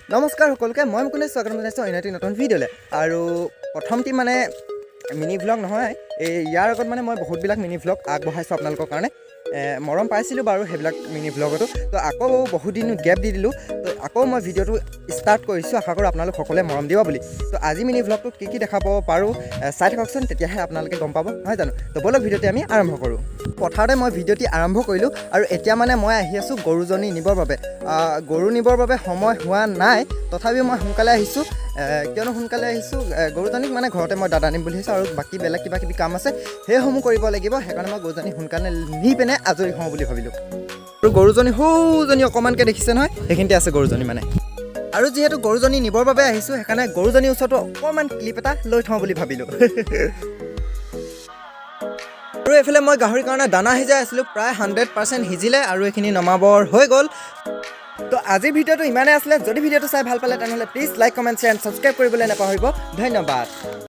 নমস্কাৰ সকলোকে মই মুকুন্দে স্বাগতম জনাইছোঁ অন্য এটি নতুন ভিডিঅ'লৈ আৰু প্ৰথমটি মানে মিনি ভ্লগ নহয় ইয়াৰ আগত মানে মই বহুতবিলাক মিনি ভ্লগ আগবঢ়াইছোঁ আপোনালোকৰ কাৰণে মৰম পাইছিলোঁ বাৰু সেইবিলাক মিনি ভ্লগতো তো আকৌ বহুত দিন গেপ দি দিলোঁ তো আকৌ মই ভিডিঅ'টো ষ্টাৰ্ট কৰিছোঁ আশা কৰোঁ আপোনালোক সকলোৱে মৰম দিব বুলি তো আজি মিনি ভ্লগটো কি দেখাব পাৰোঁ চাই থাককচোন তেতিয়াহে আপোনালোকে গম পাব নহয় জানো তো বলক ভিডিঅ'টি আমি আৰম্ভ কৰোঁ পথাৰতে মই ভিডিঅ'টি আৰম্ভ কৰিলোঁ আৰু এতিয়া মানে মই আহি আছোঁ গৰুজনী নিবৰ বাবে গৰু নিবৰ বাবে সময় হোৱা নাই তথাপিও মই সোনকালে আহিছোঁ কিয়নো সোনকালে আহিছোঁ গৰুজনীক মানে ঘৰতে মই দাদা নিম বুলি ভাবিছোঁ আৰু বাকী বেলেগ কিবা কিবি কাম আছে সেইসমূহ কৰিব লাগিব সেইকাৰণে মই গৰুজনী সোনকালে নি পিনে আজৰি হওঁ বুলি ভাবিলোঁ আৰু গৰুজনী সৌজনী অকণমানকৈ দেখিছে নহয় সেইখিনিতে আছে গৰুজনী মানে আৰু যিহেতু গৰুজনী নিবৰ বাবে আহিছোঁ সেইকাৰণে গৰুজনীৰ ওচৰতো অকণমান ক্লিপ এটা লৈ থওঁ বুলি ভাবিলোঁ আৰু এইফালে মই গাহৰিৰ কাৰণে দানা সিজাই আছিলোঁ প্ৰায় 100% সিজিলে আৰু এইখিনি নমাবৰ হৈ গ'ল তো আজিৰ ভিডিঅ'টো ইমানেই আছিলে যদি ভিডিঅ'টো চাই ভাল পালে তেনেহ'লে please like comment share and subscribe কৰিবলৈ নাপাহৰিব ধন্যবাদ